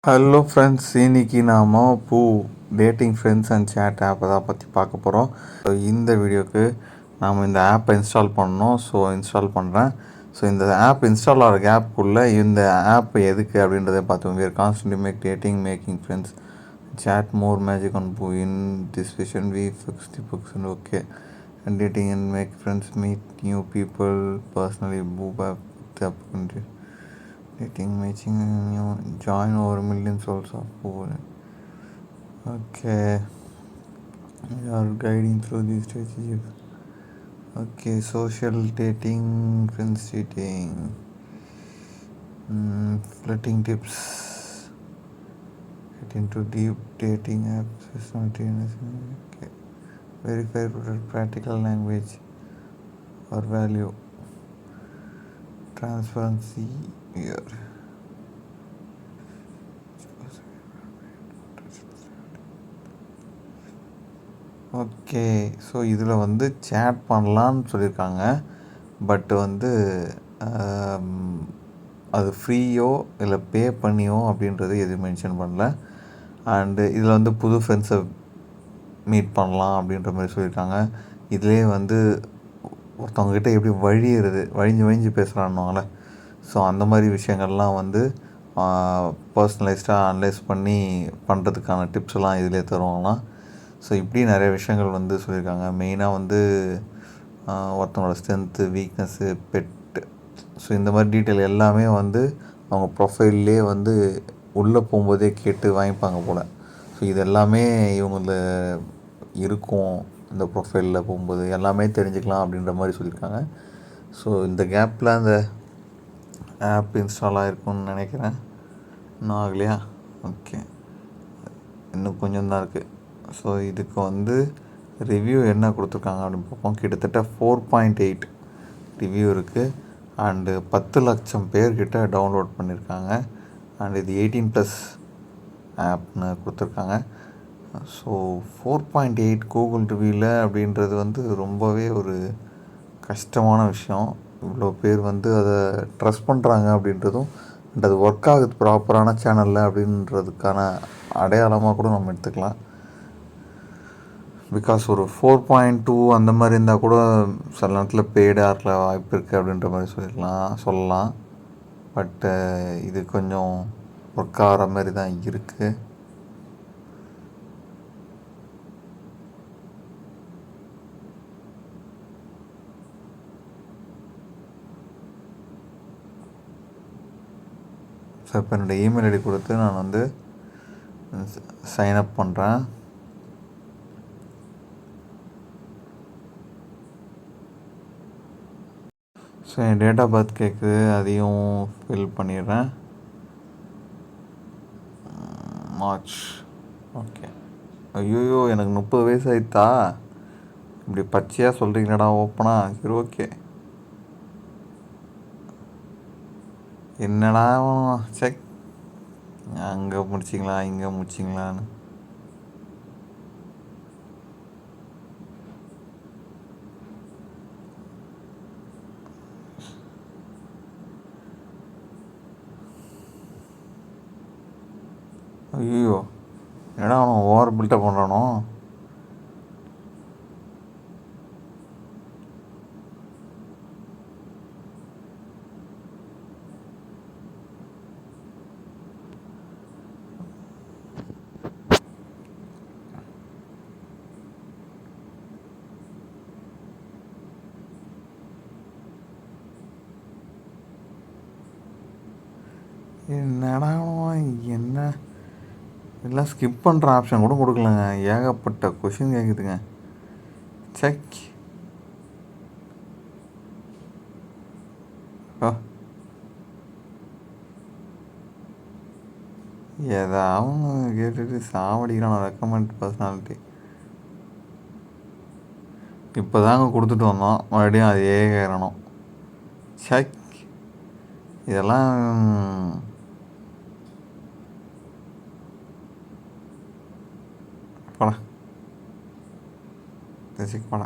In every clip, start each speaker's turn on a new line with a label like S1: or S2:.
S1: Hello friends, இன்னைக்கு நாம் dating friends and chat ஆப்பை தான் பற்றி பார்க்க போகிறோம். இந்த வீடியோக்கு நாம் இந்த ஆப்பை இன்ஸ்டால் பண்ணணும். ஸோ இன்ஸ்டால் பண்ணுறேன். ஸோ இந்த ஆப் இன்ஸ்டால் ஆகிற ஆப்புக்குள்ளே இந்த ஆப் எதுக்கு அப்படின்றத பார்த்துக்கோங்க. We are constantly make dating, making friends, chat more magic on Boo. In this vision we 60% okay. And dating and make friends, meet new people personally. Boo app country. Dating, matching, join over millions also. Okay, we are guiding through these strategies. Okay, social dating, friends dating, flirting tips, get into deep dating apps, okay. Verify practical language or value, transparency here. Okay, so இதில் வந்து chat பண்ணலான்னு சொல்லியிருக்காங்க. But வந்து அது ஃப்ரீயோ இல்லை பே பண்ணியோ அப்படின்றது எதுவும் மென்ஷன் பண்ணல. அண்டு இதில் வந்து புது ஃப்ரெண்ட்ஸை மீட் பண்ணலாம் அப்படின்ற மாதிரி சொல்லியிருக்காங்க. இதிலே வந்து ஒருத்தவங்ககிட்ட எப்படி வழிஞ்சு பேசுகிறான்னுவாங்களே, ஸோ அந்த மாதிரி விஷயங்கள்லாம் வந்து பர்சனலைஸ்டாக அனலைஸ் பண்ணி பண்ணுறதுக்கான டிப்ஸ்லாம் இதிலே தருவாங்களாம். ஸோ இப்படி நிறைய விஷயங்கள் வந்து சொல்லியிருக்காங்க. மெயினாக வந்து ஒருத்தவங்களோட ஸ்ட்ரென்த்து, வீக்னஸ்ஸு, பெட்டு, ஸோ இந்த மாதிரி டீட்டெயில் எல்லாமே வந்து அவங்க ப்ரொஃபைல்லே வந்து உள்ளே போகும்போதே கேட்டு வாங்கிப்பாங்க போல். ஸோ இது எல்லாமே இவங்கள இருக்கும் இந்த ப்ரொஃபைலில் போகும்போது எல்லாமே தெரிஞ்சுக்கலாம் அப்படின்ற மாதிரி சொல்லியிருக்காங்க. ஸோ இந்த கேப்பில் அந்த ஆப் இன்ஸ்டால் ஆகிருக்குன்னு நினைக்கிறேன். இன்னும் ஆகலையா? ஓகே, இன்னும் கொஞ்சம் தான் இருக்குது. ஸோ இதுக்கு வந்து ரிவ்யூ என்ன கொடுத்துருக்காங்க அப்படின்னு பார்ப்போம். கிட்டத்தட்ட 4.8 ரிவ்யூ இருக்குது. அண்டு 10 லட்சம் பேர்கிட்ட டவுன்லோட் பண்ணியிருக்காங்க. அண்ட் இது 18+ ஆப்னு கொடுத்துருக்காங்க. ஸோ 4.8 கூகுள் ரிவ்யூவில் அப்படின்றது வந்து ரொம்பவே ஒரு கஷ்டமான விஷயம். இவ்வளோ பேர் வந்து அதை ட்ரஸ்ட் பண்ணுறாங்க அப்படின்றதும், அண்ட் அது ஒர்க் ஆகுது ப்ராப்பரான சேனலில் அப்படின்றதுக்கான அடையாளமாக கூட நம்ம எடுத்துக்கலாம். பிகாஸ் ஒரு 4.2 அந்த மாதிரி இருந்தால் கூட சில நேரத்தில் பெய்டாக இருக்க வாய்ப்பு இருக்குது அப்படின்ற மாதிரி சொல்லலாம். பட்டு இது கொஞ்சம் ஒர்க் ஆகிற மாதிரி தான் இருக்குது. ஸோ இப்போ என்னோடய இமெயில் ஐடி கொடுத்து நான் வந்து சைன்அப் பண்ணுறேன். ஸோ என் டேட் ஆஃப் பர்த் கேட்குது, அதையும் ஃபில் பண்ணிடுறேன். மார்ச். ஓகே. ஐயோ, எனக்கு 30 வயசு ஆயிடுத்தா? இப்படி பச்சையாக சொல்கிறீங்களாடா ஓப்பனா? சரி, ஓகே. என்னடா செக், அங்கே முடிச்சிங்களா இங்கே முடிச்சிங்களான்னு. ஐயோ, என்னடா அவன் ஓவர் பில்டப் பண்ணுறானோ? என்னடா என்ன எல்லாம் ஸ்கிப் பண்ணுற ஆப்ஷன் கூட கொடுக்கலங்க. ஏகப்பட்ட கொஷின் கேட்குதுங்க. செக். ஏதாவது கேட்டுட்டு சாவடிக்கிறான் ரெக்கமெண்ட் பர்சனாலிட்டி. இப்போ தாங்க கொடுத்துட்டு வந்தோம், மறுபடியும் அதே கேட்கணும். செக். இதெல்லாம் படம் செக் பண்ண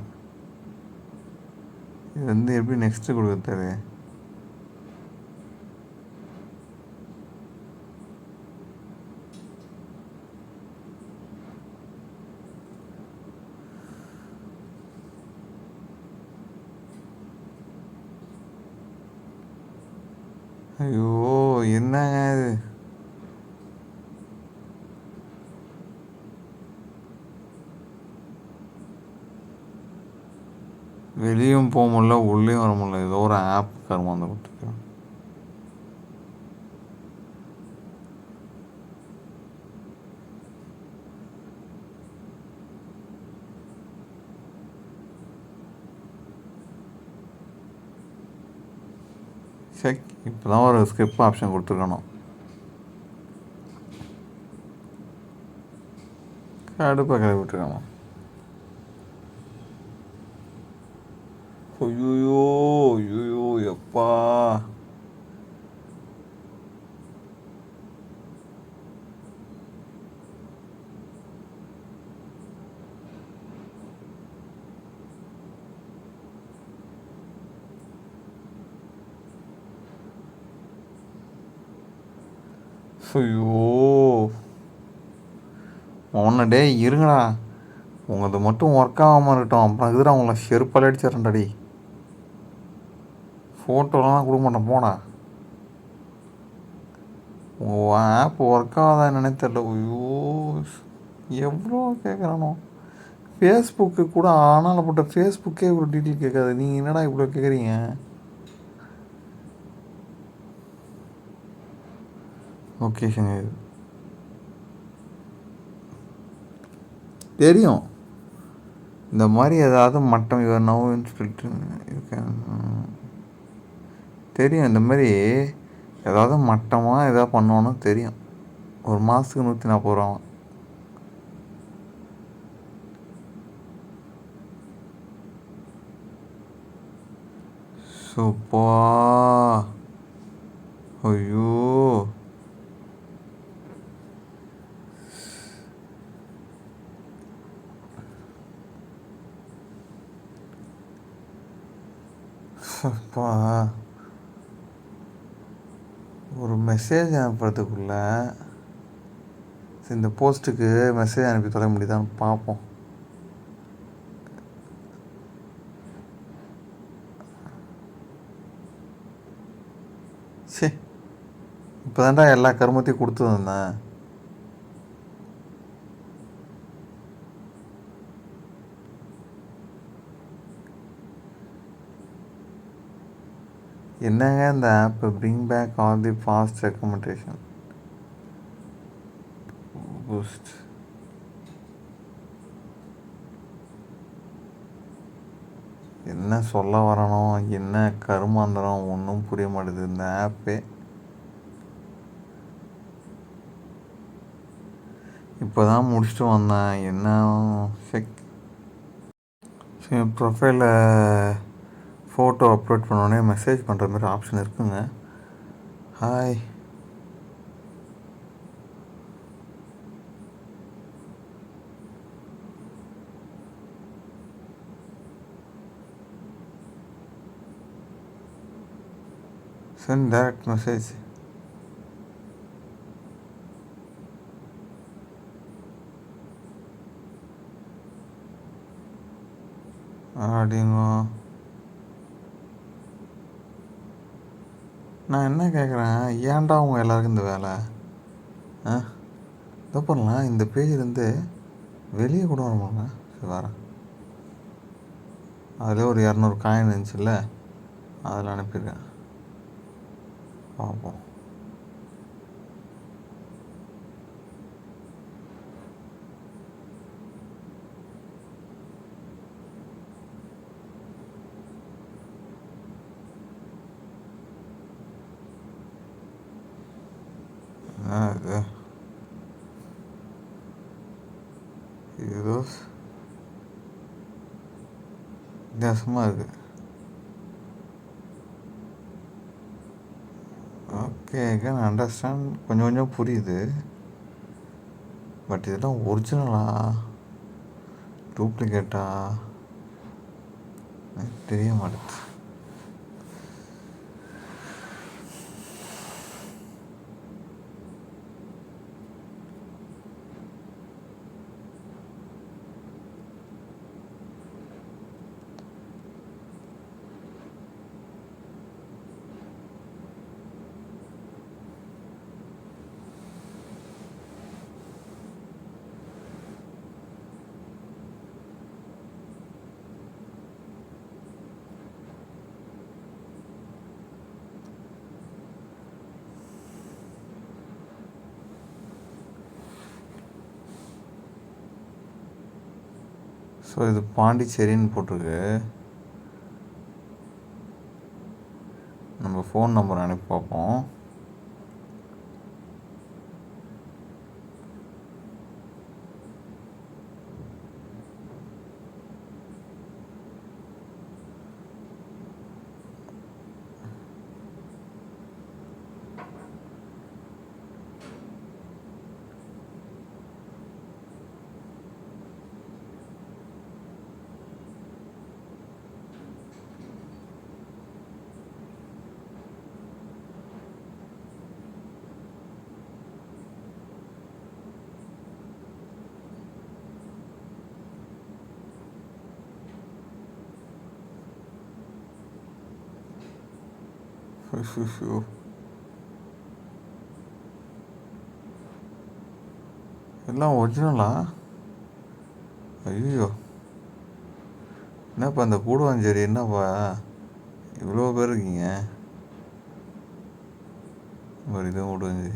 S1: இது வந்து எப்படி நெக்ஸ்ட்டு கொடுக்குறது? ஐயோ! என்னங்க இது? வெளியும் போ முடில, உள்ளேயும் வர முடில. ஏதோ ஒரு ஆப் கருமாந்திரம் கொடுத்துருக்கான். சரி, இப்போ தான் ஒரு ஸ்கிரிப்ட் ஆப்ஷன் கொடுத்துருக்கணும். கடுப்பாக கிளப்பி விட்டுருக்கானோ. ஐயோ ஐயோ எப்பா. ஐயோ ஒன்று டே இருங்கடா. உங்களது மட்டும் ஒர்க் ஆகாமல் இருக்கட்டும், அப்புறம் இதுடா உங்களை செருப்பால் அடிச்சிடறேன்டாடி. ஃபோட்டோலாம் கொடுக்க மாட்டேன் போடா. உங்கள் ஆப் ஒர்க் ஆகாதா என்னன்னே தெரில. ஐயோ எவ்வளோ கேட்குறானோ. ஃபேஸ்புக்கு கூட ஆனால் போட்ட ஃபேஸ்புக்கே இவ்வளோ டீட்டெயில் கேட்காது. நீங்கள் என்னடா இவ்வளோ கேட்குறீங்க? லொக்கேஷன் இது தெரியும். இந்த மாதிரி ஏதாவது மட்டம் இவர் நோன்னு சொல்லிட்டு இருக்கேன் தெரியும். இந்த மாதிரி ஏதாவது மட்டமாக எதாவது பண்ணோன்னு தெரியும். ஒரு மாதத்துக்கு 140 ரூபா. சூப்பா. ஐயோ அப்பா. ஒரு மெசேஜ் அனுப்புறதுக்குள்ள இந்த போஸ்ட்டுக்கு மெசேஜ் அனுப்பி தொலை முடியுதான்னு பார்ப்போம். சரி, இப்போ தான்டா எல்லா கருமத்தையும் கொடுத்து வந்தேன். என்னங்க இந்த app bring back all the fast recommendation boost. என்ன சொல்ல வரனோ என்ன கருமாந்திரம் ஒன்றும் புரிய மாட்டேது இந்த ஆப்பே. இப்போ தான் முடிச்சுட்டு வந்தேன். என்ன செக். சரி, ப்ரொஃபைலில் ஃபோட்டோ அப்லோட் பண்ணோடனே மெசேஜ் பண்ணுற மாதிரி ஆப்ஷன் இருக்குங்க. ஹாய். Send direct message. அப்படிங்க. நான் என்ன கேட்குறேன், ஏன்டா அவங்க எல்லாருக்கும் இந்த வேலை? இதோ பண்ணலாம். இந்த பேஜ்லேருந்து வெளியே கூட வர முடியல. சரி வரேன். அதில் ஒரு 200 காயின் இருந்துச்சுல்ல, அதில் அனுப்பியிருக்கேன். பார்ப்போம். இது ஏதோ வித்தியாசமாக இருக்குது. Okay, can understand. கொஞ்சம் கொஞ்சம் புரியுது. பட் இதெல்லாம் ஒரிஜினலா டூப்ளிகேட்டா தெரிய மாட்டேது. ஸோ இது பாண்டிச்சேரின்னு போட்டிருக்கு. நம்ம ஃபோன் நம்பர் அனுப்பி பார்ப்போம். எல்லாம் ஒரிஜினலா? ஐயோ, என்னப்பா இந்த கூடுவாஞ்சேரி, என்னப்பா இவ்வளோ பேர் இருக்கீங்க? ஒரு இதுவும் கூடுவாஞ்சேரி.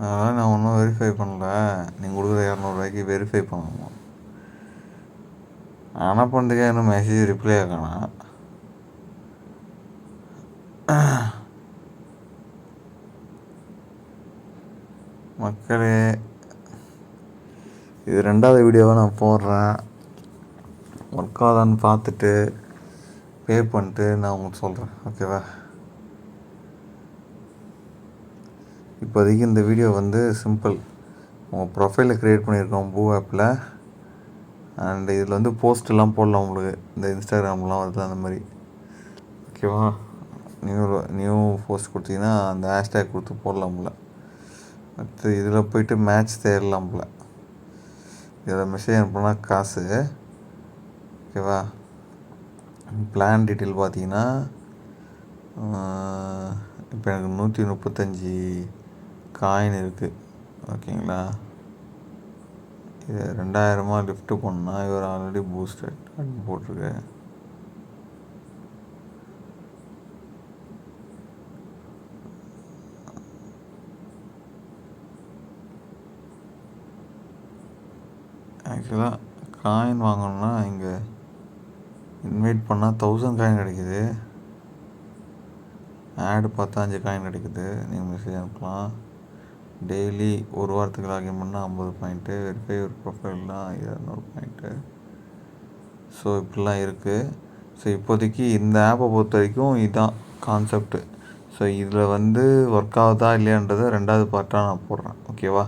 S1: அதெல்லாம் நான் ஒன்றும் வெரிஃபை பண்ணல. நீங்கள் கொடுக்குற 200 வெரிஃபை பண்ணணும். ஆனால் பண்ணுறதுக்கே இன்னும் மெசேஜ் ரிப்ளை ஆகணும். மக்களே, இது 2வது வீடியோவை நான் போடுறேன். ஒர்க் ஆகுதான்னு பார்த்துட்டு பே பண்ணிட்டு நான் உங்களுக்கு சொல்கிறேன். ஓகேவா? இப்போதைக்கு இந்த வீடியோ வந்து சிம்பிள். உங்கள் ப்ரொஃபைலை க்ரியேட் பண்ணியிருக்கோம் பூ ஆப்பில். அண்ட் இதில் வந்து போஸ்ட்டெல்லாம் போடலாம். உங்களுக்கு இந்த இன்ஸ்டாகிராம்லாம் வருது அந்த மாதிரி. ஓகேவா? நியூ போஸ்ட் கொடுத்தீங்கன்னா அந்த ஹேஷ்டேக் கொடுத்து போடலாம்ல. அடுத்து இதில் போய்ட்டு மேட்ச் தேடலாம்ல. இதில் மெசேஜ் அனுப்புனா காசு. ஓகேவா? பிளான் டீட்டெயில் பார்த்தீங்கன்னா இப்போ எனக்கு 135 காயின் இருக்குது. ஓகேங்களா? இது 2000 லிஃப்ட்டு பண்ணால் இவர் ஆல்ரெடி பூஸ்டட் அப்படின்னு போட்டிருக்கு. ஆக்சுவலாக காயின் வாங்கணுன்னா இங்கே இன்வைட் பண்ணால் 1000 காயின் கிடைக்குது. ஆடு பார்த்தா 5 காயின் கிடைக்குது. நீங்கள் மெசேஜ் அனுப்பலாம். டெய்லி ஒரு வாரத்துக்கு லாகின் பண்ணால் 50 பாயிண்ட்டு. வெரிஃபை ஒரு ப்ரொஃபைல்னால் 200 பாயிண்ட்டு. ஸோ இப்படிலாம் இருக்குது. ஸோ இப்போதைக்கு இந்த ஆப்பை பொறுத்த வரைக்கும் இதுதான் கான்செப்ட்டு. ஸோ இதில் வந்து ஒர்க் ஆகுதா இல்லையான்றதை 2வது பார்ட்டாக நான் போடுறேன். ஓகேவா?